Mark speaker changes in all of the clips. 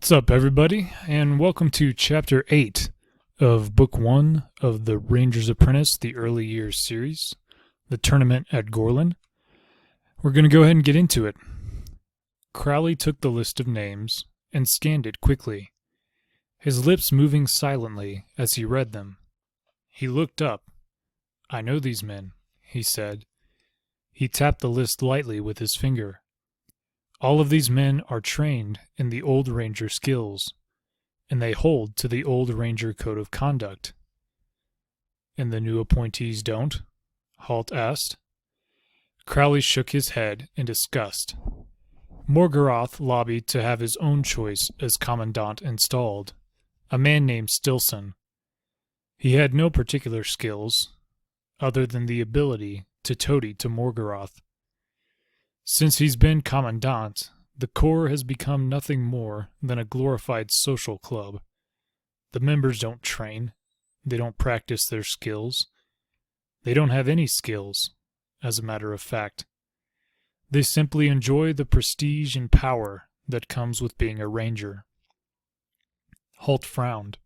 Speaker 1: What's up, everybody, and welcome to Chapter 8 of Book 1 of the Ranger's Apprentice, the Early Years series, the tournament at Gorlan. We're going to go ahead and get into it. Crowley took the list of names and scanned it quickly, his lips moving silently as he read them. He looked up. "I know these men," he said. He tapped the list lightly with his finger. All of these men are trained in the old Ranger skills, and they hold to the old Ranger code of conduct. "And the new appointees don't?" Halt asked. Crowley shook his head in disgust. Morgarath lobbied to have his own choice as commandant installed, a man named Stilson. He had no particular skills, other than the ability to toady to Morgarath. Since he's been commandant, the Corps has become nothing more than a glorified social club. The members don't train. They don't practice their skills. They don't have any skills, as a matter of fact. They simply enjoy the prestige and power that comes with being a ranger. Halt frowned.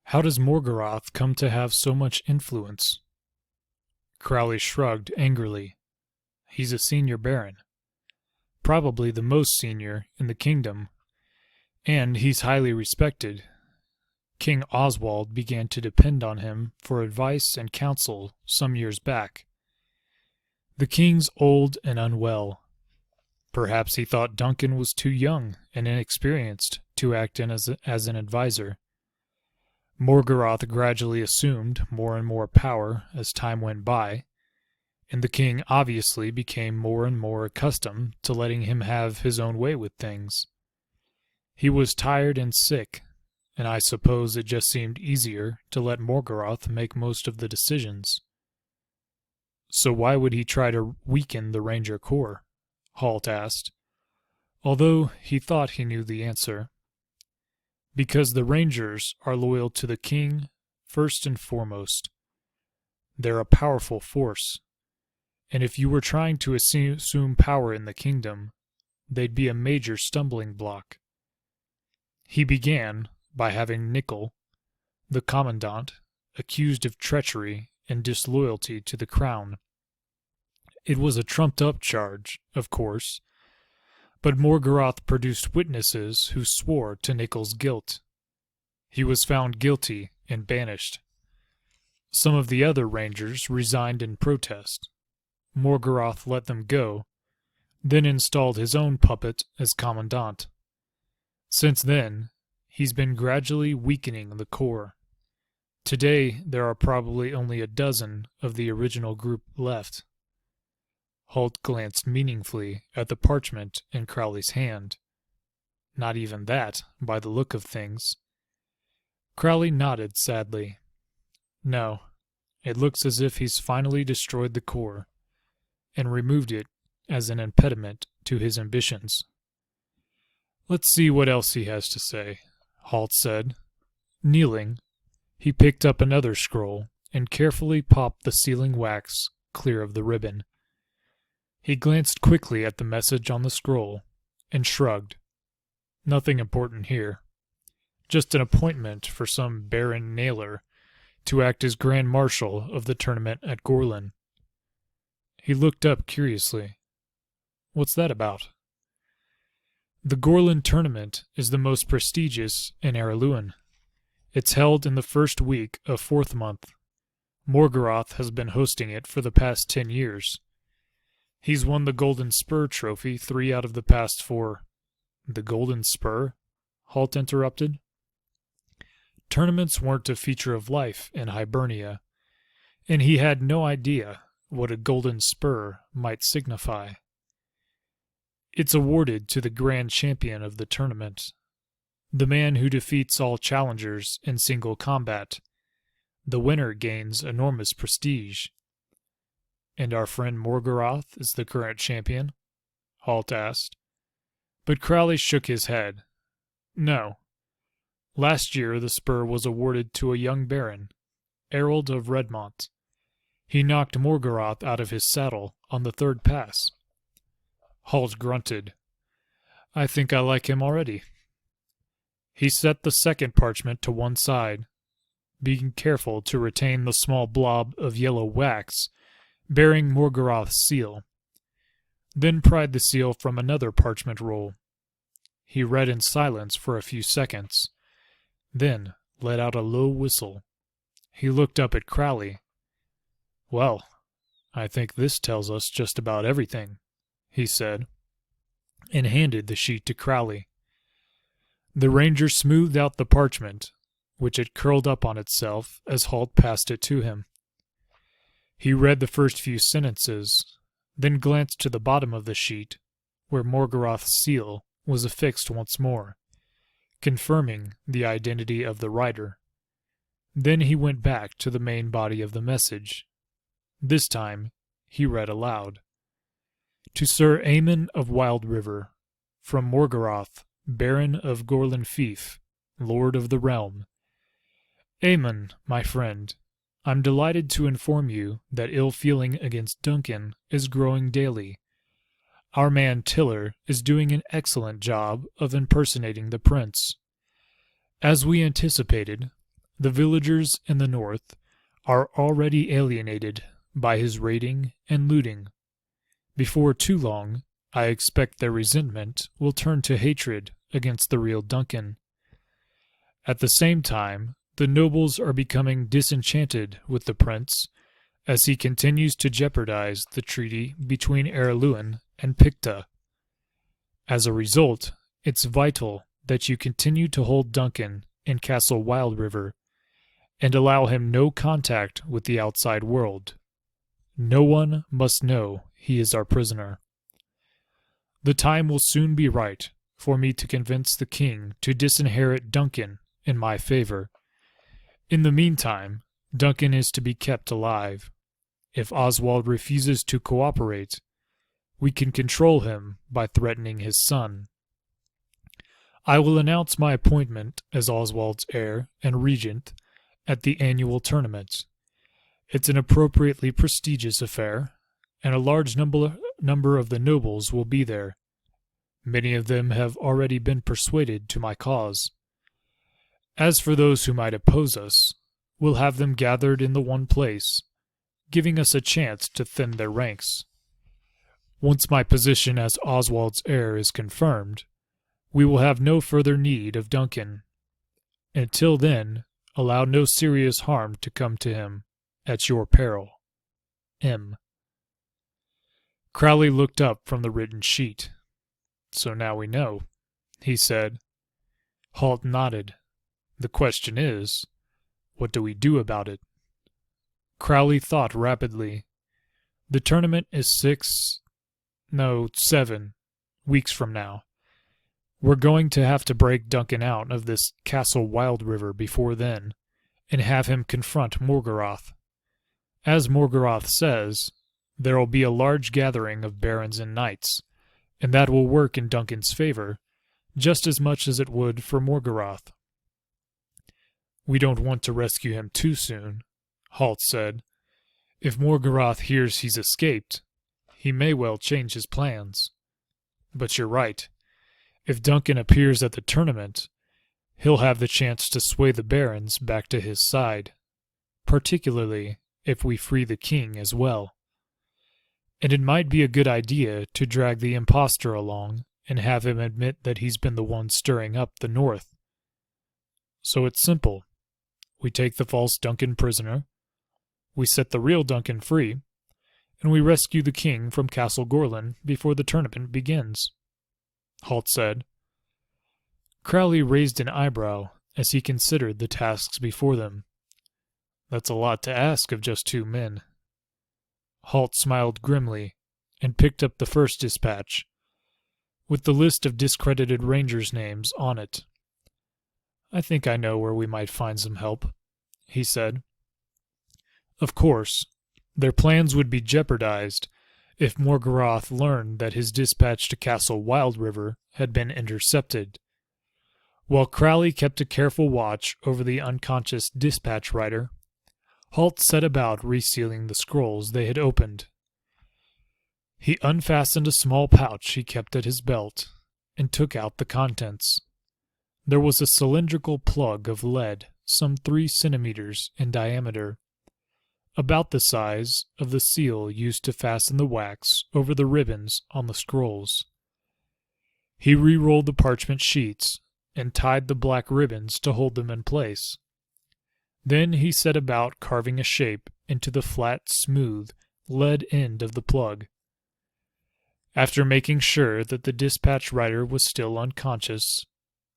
Speaker 1: How does Morgarath come to have so much influence? Crowley shrugged angrily. He's a senior baron, probably the most senior in the kingdom, and he's highly respected. King Oswald began to depend on him for advice and counsel some years back. The king's old and unwell. Perhaps he thought Duncan was too young and inexperienced to act in as an advisor. Morgarath gradually assumed more and more power as time went by, and the king obviously became more and more accustomed to letting him have his own way with things. He was tired and sick, and I suppose it just seemed easier to let Morgarath make most of the decisions. So why would he try to weaken the Ranger Corps? Halt asked, although he thought he knew the answer. Because the Rangers are loyal to the king first and foremost. They're a powerful force. And if you were trying to assume power in the kingdom, they'd be a major stumbling block. He began by having Nickel, the commandant, accused of treachery and disloyalty to the crown. It was a trumped-up charge, of course, but Morgarath produced witnesses who swore to Nickel's guilt. He was found guilty and banished. Some of the other rangers resigned in protest. Morgarath let them go, then installed his own puppet as commandant. Since then, he's been gradually weakening the Corps. Today, there are probably only a dozen of the original group left. Holt glanced meaningfully at the parchment in Crowley's hand. Not even that, by the look of things. Crowley nodded sadly. No, it looks as if he's finally destroyed the Corps, and removed it as an impediment to his ambitions. Let's see what else he has to say, Halt said. Kneeling, he picked up another scroll and carefully popped the sealing wax clear of the ribbon. He glanced quickly at the message on the scroll and shrugged. Nothing important here. Just an appointment for some Baron Naylor to act as Grand Marshal of the tournament at Gorlan. He looked up curiously. What's that about? The Gorlan tournament is the most prestigious in Araluen. It's held in the first week of 4th month. Morgarath has been hosting it for the past 10 years. He's won the Golden Spur trophy 3 out of the past 4. The Golden Spur? Halt interrupted. Tournaments weren't a feature of life in Hibernia, and he had no idea what a golden spur might signify. It's awarded to the grand champion of the tournament, the man who defeats all challengers in single combat. The winner gains enormous prestige. And our friend Morgarath is the current champion? Halt asked. But Crowley shook his head. No. Last year the spur was awarded to a young baron, Harold of Redmont. He knocked Morgarath out of his saddle on the 3rd pass. Halt grunted. I think I like him already. He set the second parchment to one side, being careful to retain the small blob of yellow wax bearing Morgoth's seal, then pried the seal from another parchment roll. He read in silence for a few seconds, then let out a low whistle. He looked up at Crowley. "Well, I think this tells us just about everything," he said, and handed the sheet to Crowley. The ranger smoothed out the parchment, which had curled up on itself as Halt passed it to him. He read the first few sentences, then glanced to the bottom of the sheet, where Morgoth's seal was affixed once more, confirming the identity of the writer. Then he went back to the main body of the message. This time he read aloud. To Sir Aemon of Wild River, from Morgoth, Baron of Gorlan Fief, Lord of the Realm. Aemon, my friend, I'm delighted to inform you that ill feeling against Duncan is growing daily. Our man Tiller is doing an excellent job of impersonating the prince. As we anticipated, the villagers in the north are already alienated by his raiding and looting. Before too long, I expect their resentment will turn to hatred against the real Duncan. At the same time, the nobles are becoming disenchanted with the prince as he continues to jeopardize the treaty between Erluin and Picta. As a result, it's vital that you continue to hold Duncan in Castle Wild River and allow him no contact with the outside world. No one must know he is our prisoner. The time will soon be right for me to convince the king to disinherit Duncan in my favor. In the meantime, Duncan is to be kept alive. If Oswald refuses to cooperate, we can control him by threatening his son. I will announce my appointment as Oswald's heir and regent at the annual tournament. It's an appropriately prestigious affair, and a large number of the nobles will be there. Many of them have already been persuaded to my cause. As for those who might oppose us, we'll have them gathered in the one place, giving us a chance to thin their ranks. Once my position as Oswald's heir is confirmed, we will have no further need of Duncan. Until then, allow no serious harm to come to him, at your peril. M. Crowley looked up from the written sheet. "So now we know," he said. Halt nodded. "The question is, what do we do about it?" Crowley thought rapidly. "The tournament is 7 weeks from now. We're going to have to break Duncan out of this Castle Wild River before then, and have him confront Morgoth. As Morgoth says, there'll be a large gathering of barons and knights, and that will work in Duncan's favor, just as much as it would for Morgoth. We don't want to rescue him too soon," Halt said. "If Morgoth hears he's escaped, he may well change his plans. But you're right. If Duncan appears at the tournament, he'll have the chance to sway the barons back to his side, particularly if we free the king as well. And it might be a good idea to drag the impostor along and have him admit that he's been the one stirring up the north. So it's simple. We take the false Duncan prisoner, we set the real Duncan free, and we rescue the king from Castle Gorlan before the tournament begins," Halt said. Crowley raised an eyebrow as he considered the tasks before them. "That's a lot to ask of just 2 men. Halt smiled grimly and picked up the first dispatch, with the list of discredited rangers' names on it. "I think I know where we might find some help," he said. Of course, their plans would be jeopardized if Morgoth learned that his dispatch to Castle Wild River had been intercepted. While Crowley kept a careful watch over the unconscious dispatch writer, Halt set about resealing the scrolls they had opened. He unfastened a small pouch he kept at his belt and took out the contents. There was a cylindrical plug of lead some 3 centimeters in diameter, about the size of the seal used to fasten the wax over the ribbons on the scrolls. He re-rolled the parchment sheets and tied the black ribbons to hold them in place. Then he set about carving a shape into the flat, smooth, lead end of the plug. After making sure that the dispatch writer was still unconscious,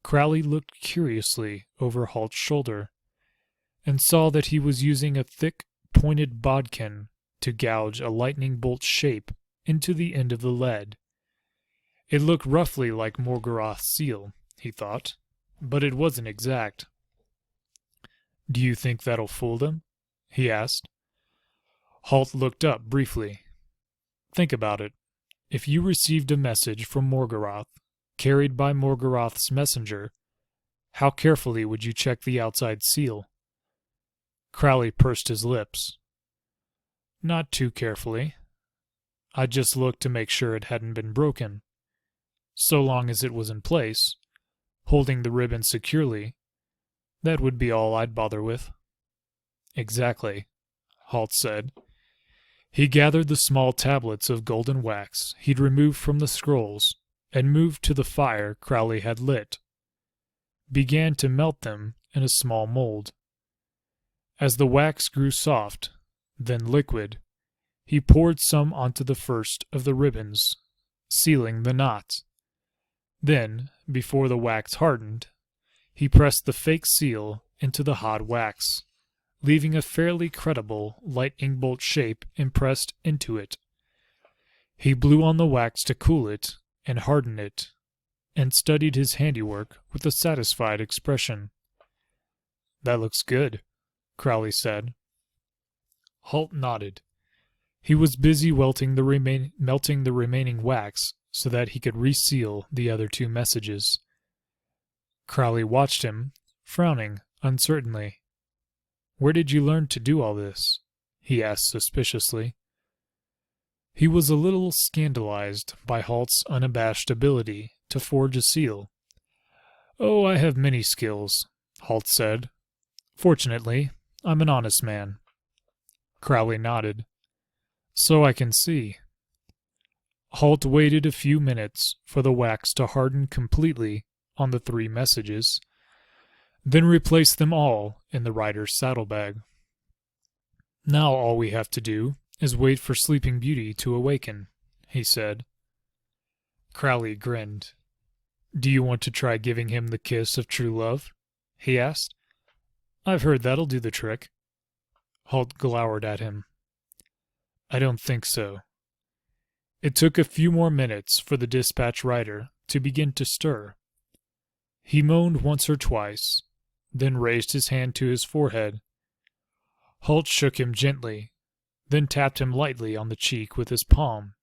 Speaker 1: Crowley looked curiously over Halt's shoulder and saw that he was using a thick, pointed bodkin to gouge a lightning bolt shape into the end of the lead. It looked roughly like Morgoth's seal, he thought, but it wasn't exact. "Do you think that'll fool them?" he asked. Halt looked up briefly. "Think about it. If you received a message from Morgoth, carried by Morgoth's messenger, how carefully would you check the outside seal?" Crowley pursed his lips. "Not too carefully. I'd just look to make sure it hadn't been broken. So long as it was in place, holding the ribbon securely, that would be all I'd bother with." "Exactly," Halt said. He gathered the small tablets of golden wax he'd removed from the scrolls and moved to the fire Crowley had lit, began to melt them in a small mold. As the wax grew soft, then liquid, he poured some onto the first of the ribbons, sealing the knot. Then, before the wax hardened, he pressed the fake seal into the hot wax, leaving a fairly credible lightning bolt shape impressed into it. He blew on the wax to cool it and harden it, and studied his handiwork with a satisfied expression. "That looks good," Crowley said. Halt nodded. He was busy melting the remaining wax so that he could reseal the other 2 messages. Crowley watched him, frowning uncertainly. "Where did you learn to do all this?" he asked suspiciously. He was a little scandalized by Halt's unabashed ability to forge a seal. "Oh, I have many skills," Halt said. "Fortunately, I'm an honest man." Crowley nodded. "So I can see." Halt waited a few minutes for the wax to harden completely on the 3 messages, then replaced them all in the rider's saddlebag. "Now all we have to do is wait for Sleeping Beauty to awaken," he said. Crowley grinned. "Do you want to try giving him the kiss of true love?" he asked. "I've heard that'll do the trick." Halt glowered at him. "I don't think so." It took a few more minutes for the dispatch rider to begin to stir. He moaned once or twice, then raised his hand to his forehead. Halt shook him gently, then tapped him lightly on the cheek with his palm.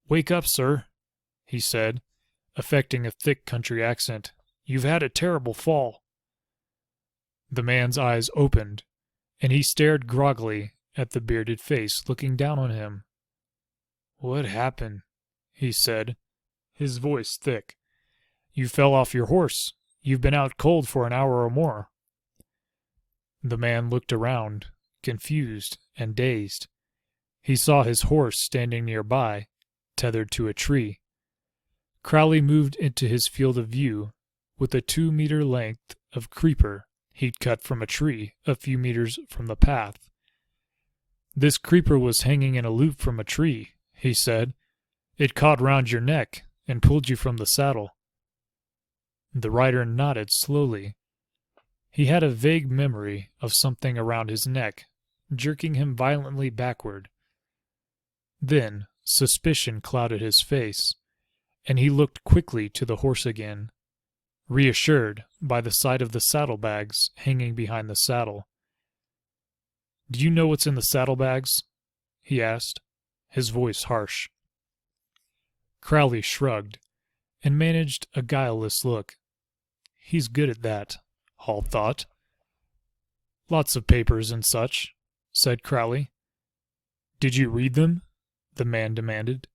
Speaker 1: "Wake up, sir," he said, affecting a thick country accent. "You've had a terrible fall." The man's eyes opened, and he stared groggily at the bearded face looking down on him. "What happened?" he said, his voice thick. "You fell off your horse. You've been out cold for an hour or more." The man looked around, confused and dazed. He saw his horse standing nearby, tethered to a tree. Crowley moved into his field of view with a 2-meter length of creeper he'd cut from a tree a few meters from the path. "This creeper was hanging in a loop from a tree," he said. "It caught round your neck and pulled you from the saddle." The rider nodded slowly. He had a vague memory of something around his neck, jerking him violently backward. Then suspicion clouded his face, and he looked quickly to the horse again, reassured by the sight of the saddlebags hanging behind the saddle. "Do you know what's in the saddlebags?" he asked, his voice harsh. Crowley shrugged, and managed a guileless look. He's good at that, Halt thought. "Lots of papers and such," said Crowley. "Did you read them?" the man demanded.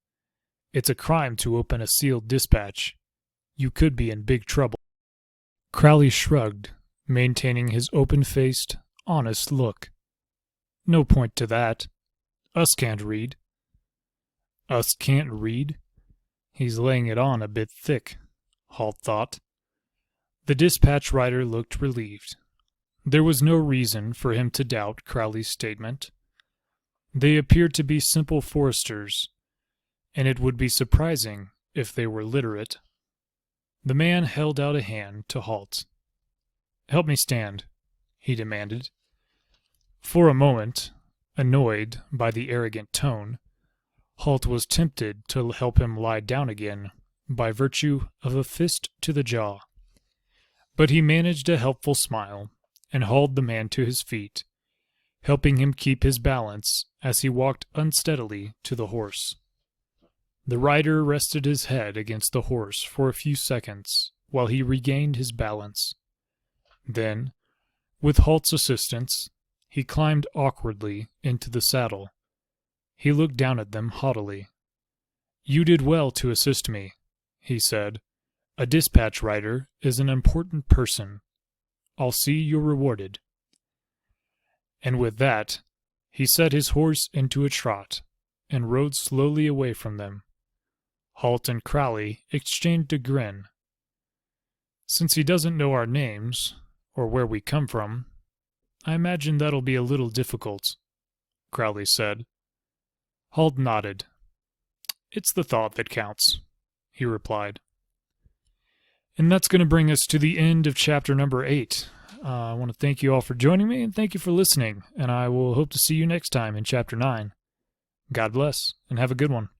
Speaker 1: "It's a crime to open a sealed dispatch. You could be in big trouble." Crowley shrugged, maintaining his open-faced, honest look. No point to that. Us can't read. Us can't read? He's laying it on a bit thick, Halt thought. The dispatch rider looked relieved. There was no reason for him to doubt Crowley's statement. They appeared to be simple foresters, and it would be surprising if they were literate. The man held out a hand to Halt. "Help me stand," he demanded. For a moment, annoyed by the arrogant tone, Halt was tempted to help him lie down again by virtue of a fist to the jaw. But he managed a helpful smile and hauled the man to his feet, helping him keep his balance as he walked unsteadily to the horse. The rider rested his head against the horse for a few seconds while he regained his balance. Then, with Halt's assistance, he climbed awkwardly into the saddle. He looked down at them haughtily. "You did well to assist me," he said. "A dispatch rider is an important person. I'll see you're rewarded." And with that, he set his horse into a trot and rode slowly away from them. Halt and Crowley exchanged a grin. "Since he doesn't know our names, or where we come from, I imagine that'll be a little difficult," Crowley said. Halt nodded. "It's the thought that counts," he replied. And that's going to bring us to the end of chapter number 8. I want to thank you all for joining me, and thank you for listening, and I will hope to see you next time in chapter 9. God bless, and have a good one.